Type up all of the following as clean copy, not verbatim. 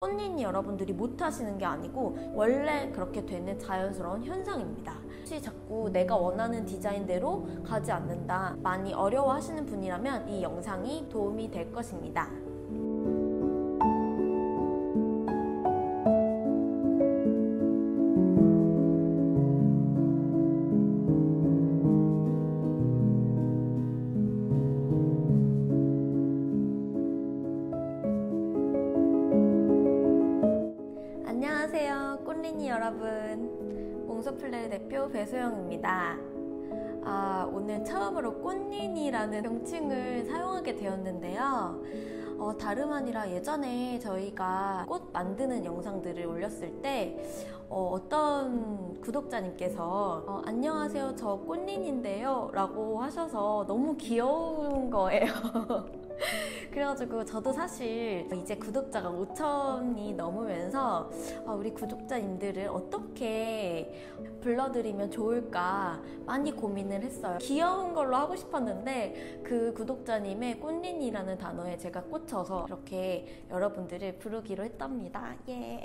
꽃님이 여러분들이 못하시는 게 아니고 원래 그렇게 되는 자연스러운 현상입니다. 혹시 자꾸 내가 원하는 디자인대로 가지 않는다, 많이 어려워하시는 분이라면 이 영상이 도움이 될 것입니다. 안녕하세요, 꽃린이 여러분. 몽소플레이 대표 배소영입니다. 오늘 처음으로 꽃린이라는 명칭을 사용하게 되었는데요. 다름 아니라 예전에 저희가 꽃 만드는 영상들을 올렸을 때 어떤 구독자님께서 안녕하세요, 저 꽃린인데요 라고 하셔서 너무 귀여운 거예요. 그래가지고 저도 사실 이제 구독자가 5,000이 넘으면서 우리 구독자님들을 어떻게 불러드리면 좋을까 많이 고민을 했어요. 귀여운 걸로 하고 싶었는데 그 구독자님의 꽃린이라는 단어에 제가 꽂혀서 이렇게 여러분들을 부르기로 했답니다. 예.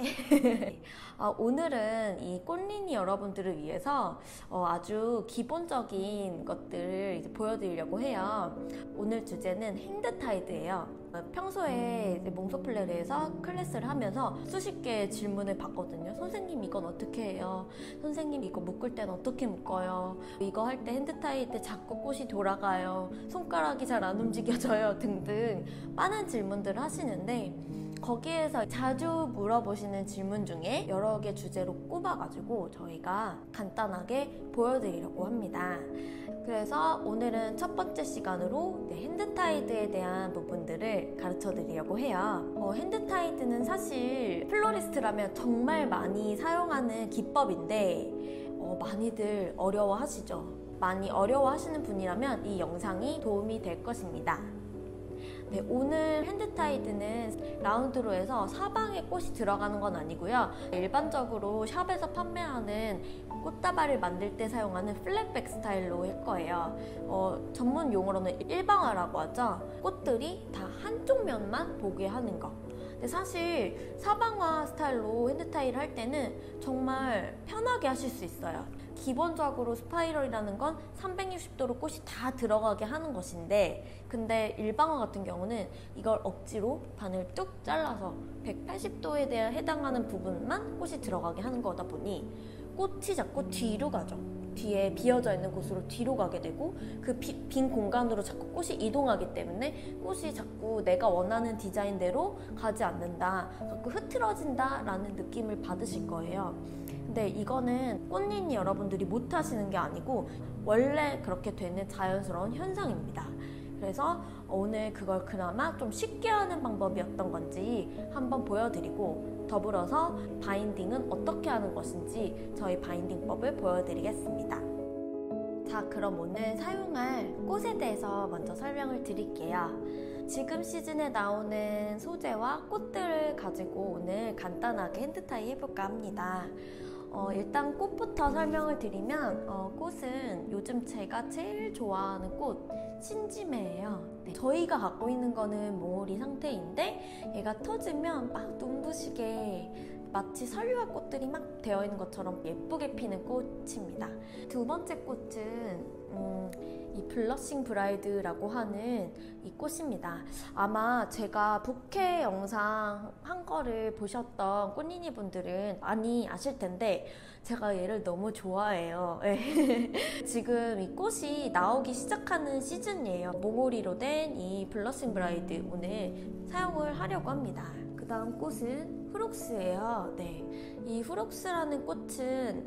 오늘은 이 꽃린이 여러분들을 위해서 아주 기본적인 것들을 이제 보여드리려고 해요. 오늘 주제는 핸드타이드예요. 평소에 몽소플레이에서 클래스를 하면서 수십 개의 질문을 받거든요. 선생님 이건 어떻게 해요? 선생님 이거 묶을 땐 어떻게 묶어요? 이거 할 때 핸드타이드 자꾸 꽃이 돌아가요. 손가락이 잘 안 움직여져요. 등등 많은 질문들을 하시는데 거기에서 자주 물어보시는 질문 중에 여러 개 주제로 꼽아가지고 저희가 간단하게 보여드리려고 합니다. 그래서 오늘은 첫 번째 시간으로 핸드타이드에 대한 부분들을 가르쳐 드리려고 해요. 핸드타이드는 사실 플로리스트라면 정말 많이 사용하는 기법인데 많이들 어려워하시죠. 많이 어려워하시는 분이라면 이 영상이 도움이 될 것입니다. 네, 오늘 핸드타이드는 라운드로 해서 사방에 꽃이 들어가는 건 아니고요. 일반적으로 샵에서 판매하는 꽃다발을 만들 때 사용하는 플랫백 스타일로 할 거예요. 전문 용어로는 일방화라고 하죠. 꽃들이 다 한쪽 면만 보게 하는 거. 근데 사실 사방화 스타일로 핸드타이를 할 때는 정말 편하게 하실 수 있어요. 기본적으로 스파이럴이라는 건 360도로 꽃이 다 들어가게 하는 것인데, 근데 일방화 같은 경우는 이걸 억지로 반을 뚝 잘라서 180도에 대해 해당하는 부분만 꽃이 들어가게 하는 거다 보니 꽃이 자꾸 뒤로 가죠. 뒤에 비어져 있는 곳으로 뒤로 가게 되고 그 빈 공간으로 자꾸 꽃이 이동하기 때문에 꽃이 자꾸 내가 원하는 디자인대로 가지 않는다, 자꾸 흐트러진다 라는 느낌을 받으실 거예요. 근데 이거는 꽃린이 여러분들이 못하시는 게 아니고 원래 그렇게 되는 자연스러운 현상입니다. 그래서 오늘 그걸 그나마 좀 쉽게 하는 방법이 어떤 건지 한번 보여드리고, 더불어서 바인딩은 어떻게 하는 것인지 저희 바인딩법을 보여드리겠습니다. 자, 그럼 오늘 사용할 꽃에 대해서 먼저 설명을 드릴게요. 지금 시즌에 나오는 소재와 꽃들을 가지고 오늘 간단하게 핸드타이 해볼까 합니다. 일단 꽃부터 설명을 드리면 꽃은 요즘 제가 제일 좋아하는 꽃 신지매예요. 네, 저희가 갖고 있는 거는 모오리 상태인데 얘가 터지면 막 눈부시게 마치 설류화 꽃들이 막 되어 있는 것처럼 예쁘게 피는 꽃입니다. 두 번째 꽃은 이 블러싱 브라이드라고 하는 이 꽃입니다. 아마 제가 부케 영상 한 거를 보셨던 꽃린이 분들은 많이 아실 텐데 제가 얘를 너무 좋아해요. 지금 이 꽃이 나오기 시작하는 시즌이에요. 모오리로 된 이 블러싱 브라이드 오늘 사용을 하려고 합니다. 그 다음 꽃은 후룩스예요. 네, 이 후룩스라는 꽃은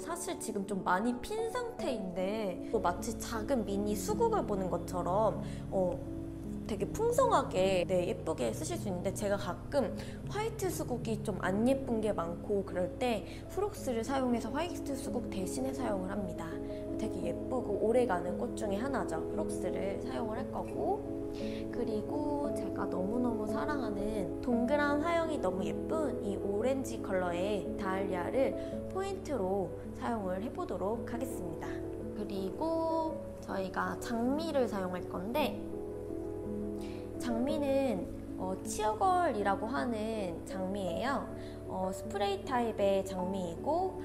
사실 지금 좀 많이 핀 상태인데 마치 작은 미니 수국을 보는 것처럼 되게 풍성하게 예쁘게 쓰실 수 있는데, 제가 가끔 화이트 수국이 좀 안 예쁜 게 많고 그럴 때 후룩스를 사용해서 화이트 수국 대신에 사용을 합니다. 되게 예쁘고 오래가는 꽃 중에 하나죠. 후룩스를 사용을 할 거고, 그리고 제가 너무너무 사랑하는 동그란 화형이 너무 예쁜 이 오렌지 컬러의 다알리아를 포인트로 사용을 해보도록 하겠습니다. 그리고 저희가 장미를 사용할 건데, 장미는 치어걸이라고 하는 장미예요. 스프레이 타입의 장미이고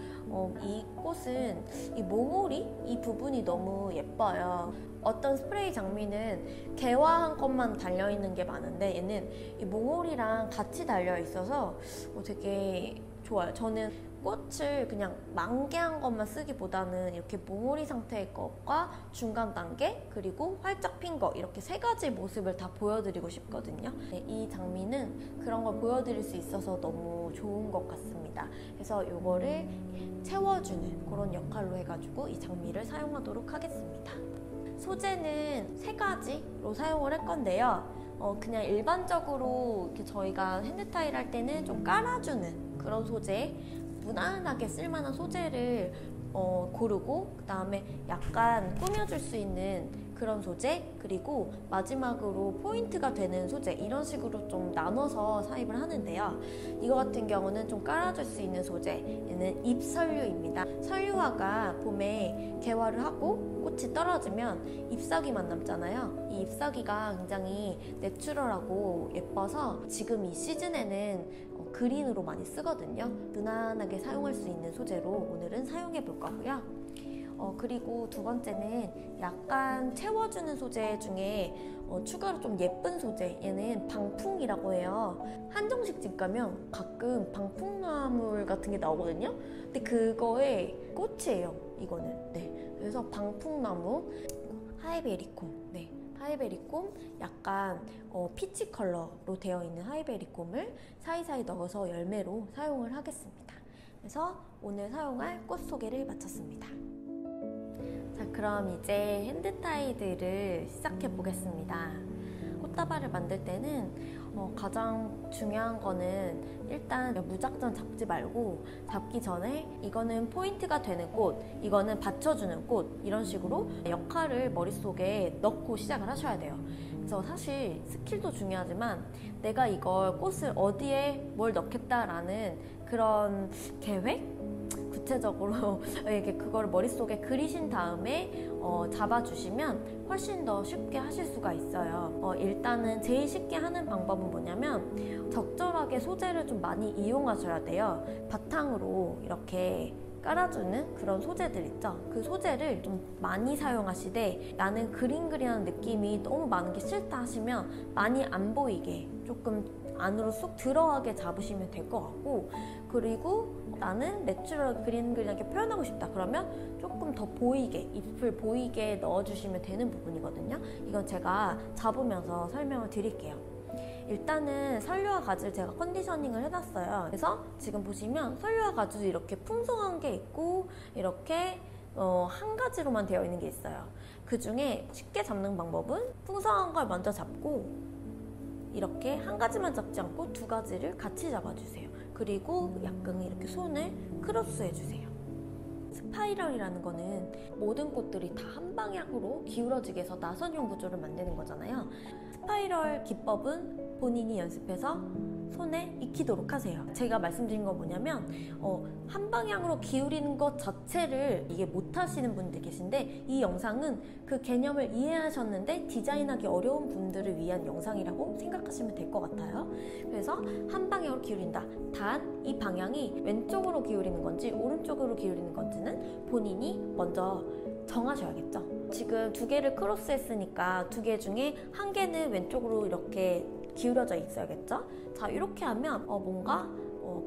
이 꽃은 이 몽오리 이 부분이 너무 예뻐요. 어떤 스프레이 장미는 개화한 것만 달려있는 게 많은데 얘는 이 몽오리랑 같이 달려있어서 되게 좋아요. 저는 꽃을 그냥 만개한 것만 쓰기보다는 이렇게 몽오리 상태의 것과 중간 단계 그리고 활짝 핀 거 이렇게 세 가지 모습을 다 보여드리고 싶거든요. 네, 이 장미는 그런 걸 보여드릴 수 있어서 너무 좋은 것 같습니다. 그래서 이거를 채워주는 그런 역할로 해가지고 이 장미를 사용하도록 하겠습니다. 소재는 세 가지로 사용을 할 건데요. 그냥 일반적으로 이렇게 저희가 핸드타일 할 때는 좀 깔아주는 그런 소재, 무난하게 쓸만한 소재를 고르고 그 다음에 약간 꾸며줄 수 있는 그런 소재, 그리고 마지막으로 포인트가 되는 소재, 이런 식으로 좀 나눠서 사입을 하는데요. 이거 같은 경우는 좀 깔아줄 수 있는 소재, 얘는 잎설류입니다. 설류화가 봄에 개화를 하고 꽃이 떨어지면 잎사귀만 남잖아요. 이 잎사귀가 굉장히 내추럴하고 예뻐서 지금 이 시즌에는 그린으로 많이 쓰거든요. 무난하게 사용할 수 있는 소재로 오늘은 사용해 볼 거고요. 그리고 두 번째는 약간 채워주는 소재 중에 추가로 좀 예쁜 소재, 얘는 방풍이라고 해요. 한정식 집 가면 가끔 방풍나물 같은 게 나오거든요. 근데 그거의 꽃이에요, 이거는. 네, 그래서 방풍나무, 하이베리콤, 네, 하이베리콤 약간 피치 컬러로 되어 있는 하이베리콤을 사이사이 넣어서 열매로 사용을 하겠습니다. 그래서 오늘 사용할 꽃 소개를 마쳤습니다. 자, 그럼 이제 핸드타이드를 시작해 보겠습니다. 꽃다발을 만들 때는 가장 중요한 거는 일단 무작정 잡지 말고, 잡기 전에 이거는 포인트가 되는 꽃, 이거는 받쳐주는 꽃, 이런 식으로 역할을 머릿속에 넣고 시작을 하셔야 돼요. 그래서 사실 스킬도 중요하지만 내가 이걸 꽃을 어디에 뭘 넣겠다라는 그런 계획? 구체적으로 이렇게 그거를 머릿속에 그리신 다음에 잡아주시면 훨씬 더 쉽게 하실 수가 있어요. 일단은 제일 쉽게 하는 방법은 뭐냐면 적절하게 소재를 좀 많이 이용하셔야 돼요. 바탕으로 이렇게 깔아주는 그런 소재들 있죠. 그 소재를 좀 많이 사용하시되 나는 그린그린한 느낌이 너무 많은 게 싫다 하시면 많이 안 보이게 조금 안으로 쏙 들어가게 잡으시면 될 것 같고, 그리고 나는 내추럴 그린하게 표현하고 싶다 그러면 조금 더 보이게, 잎을 보이게 넣어주시면 되는 부분이거든요. 이건 제가 잡으면서 설명을 드릴게요. 일단은 설류와 가지를 제가 컨디셔닝을 해놨어요. 그래서 지금 보시면 설류와 가지도 이렇게 풍성한 게 있고 이렇게 한 가지로만 되어 있는 게 있어요. 그 중에 쉽게 잡는 방법은 풍성한 걸 먼저 잡고 이렇게 한 가지만 잡지 않고 두 가지를 같이 잡아주세요. 그리고 약간 이렇게 손을 크로스 해주세요. 스파이럴이라는 거는 모든 꽃들이 다 한 방향으로 기울어지게 해서 나선형 구조를 만드는 거잖아요. 스파이럴 기법은 본인이 연습해서 손에 익히도록 하세요. 제가 말씀드린 건 뭐냐면 한 방향으로 기울이는 것 자체를 이게 못 하시는 분들 계신데, 이 영상은 그 개념을 이해하셨는데 디자인하기 어려운 분들을 위한 영상이라고 생각하시면 될 것 같아요. 그래서 한 방향으로 기울인다. 단 이 방향이 왼쪽으로 기울이는 건지 오른쪽으로 기울이는 건지는 본인이 먼저 정하셔야겠죠. 지금 두 개를 크로스 했으니까 두 개 중에 한 개는 왼쪽으로 이렇게 기울어져 있어야겠죠. 자, 이렇게 하면 뭔가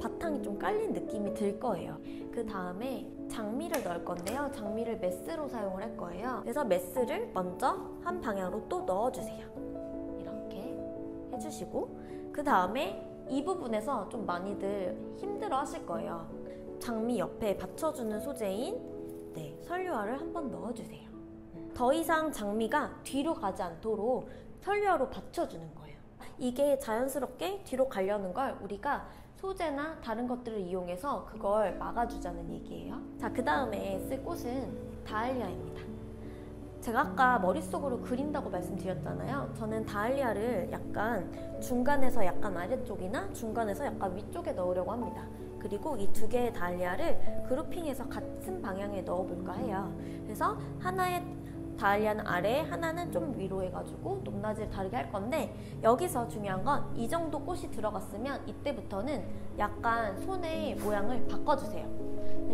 바탕이 좀 깔린 느낌이 들 거예요. 그 다음에 장미를 넣을 건데요. 장미를 메스로 사용을 할 거예요. 그래서 메스를 먼저 한 방향으로 또 넣어주세요. 이렇게 해주시고, 그 다음에 이 부분에서 좀 많이들 힘들어 하실 거예요. 장미 옆에 받쳐주는 소재인 설류화를 한번 넣어주세요. 더 이상 장미가 뒤로 가지 않도록 설류화로 받쳐주는 거예요. 이게 자연스럽게 뒤로 가려는 걸 우리가 소재나 다른 것들을 이용해서 그걸 막아주자는 얘기예요. 자, 그 다음에 쓸 꽃은 다알리아입니다. 제가 아까 머릿속으로 그린다고 말씀드렸잖아요. 저는 다알리아를 약간 중간에서 약간 아래쪽이나 중간에서 약간 위쪽에 넣으려고 합니다. 그리고 이 두 개의 다알리아를 그룹핑해서 같은 방향에 넣어볼까 해요. 그래서 하나의 다알리아는 아래, 하나는 좀 위로 해가지고 높낮이를 다르게 할 건데, 여기서 중요한 건 이 정도 꽃이 들어갔으면 이때부터는 약간 손의 모양을 바꿔주세요.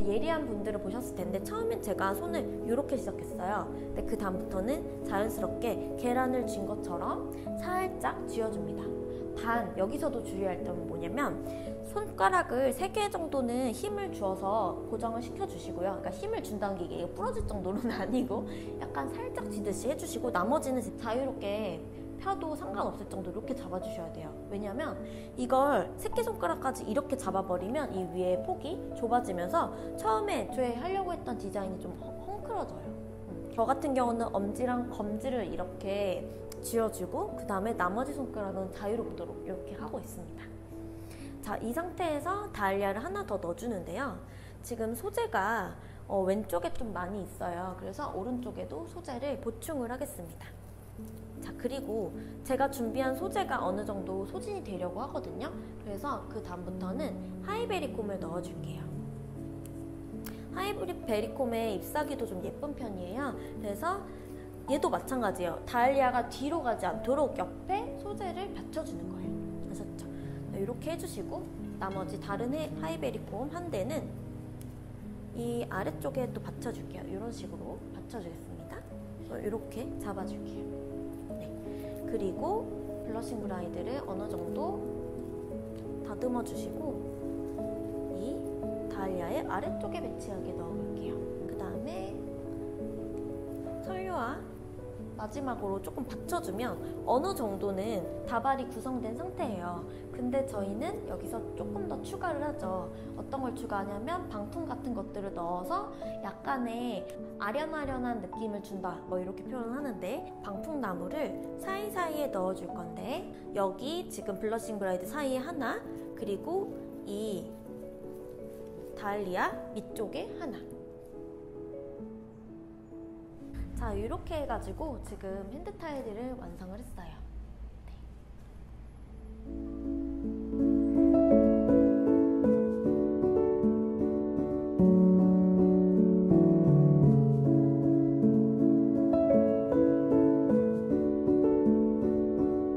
예리한 분들을 보셨을 텐데 처음엔 제가 손을 이렇게 시작했어요. 근데 그 다음부터는 자연스럽게 계란을 쥔 것처럼 살짝 쥐어줍니다. 단 여기서도 주의할 점은 뭐냐면, 손가락을 3개 정도는 힘을 주어서 고정을 시켜주시고요. 그러니까 힘을 준다는 게 이게 부러질 정도는 아니고 약간 살짝 쥐듯이 해주시고, 나머지는 자유롭게 펴도 상관없을 정도로 이렇게 잡아주셔야 돼요. 왜냐면 이걸 새끼손가락까지 이렇게 잡아버리면 이 위에 폭이 좁아지면서 처음에 저희 하려고 했던 디자인이 좀 헝클어져요. 저 같은 경우는 엄지랑 검지를 이렇게 쥐어주고 그 다음에 나머지 손가락은 자유롭도록 이렇게 하고 있습니다. 자, 이 상태에서 다알리아를 하나 더 넣어주는데요. 지금 소재가 왼쪽에 좀 많이 있어요. 그래서 오른쪽에도 소재를 보충을 하겠습니다. 자, 그리고 제가 준비한 소재가 어느 정도 소진이 되려고 하거든요. 그래서 그 다음부터는 하이베리콤을 넣어줄게요. 하이베리콤의 ip사귀도 좀 예쁜 편이에요. 그래서 얘도 마찬가지예요. 다알리아가 뒤로 가지 않도록 옆에 소재를 받쳐주는 거예요. 아셨죠? 이렇게 해주시고, 나머지 다른 하이베리콤 한 대는 이 아래쪽에 또 받쳐줄게요. 이런 식으로 받쳐주겠습니다. 이렇게 잡아줄게요. 네. 그리고 블러싱 브라이드를 어느 정도 다듬어 주시고 이 다알리아의 아래쪽에 배치하게 넣어볼게요. 그 다음에 설유와 마지막으로 조금 받쳐주면 어느 정도는 다발이 구성된 상태예요. 근데 저희는 여기서 조금 더 추가를 하죠. 어떤 걸 추가하냐면 방풍 같은 것들을 넣어서 약간의 아련아련한 느낌을 준다, 뭐 이렇게 표현을 하는데, 방풍나무를 사이사이에 넣어줄 건데, 여기 지금 블러싱 브라이드 사이에 하나, 그리고 이 다알리아 밑쪽에 하나. 자, 이렇게 해가지고 지금 핸드 타일을 완성을 했어요.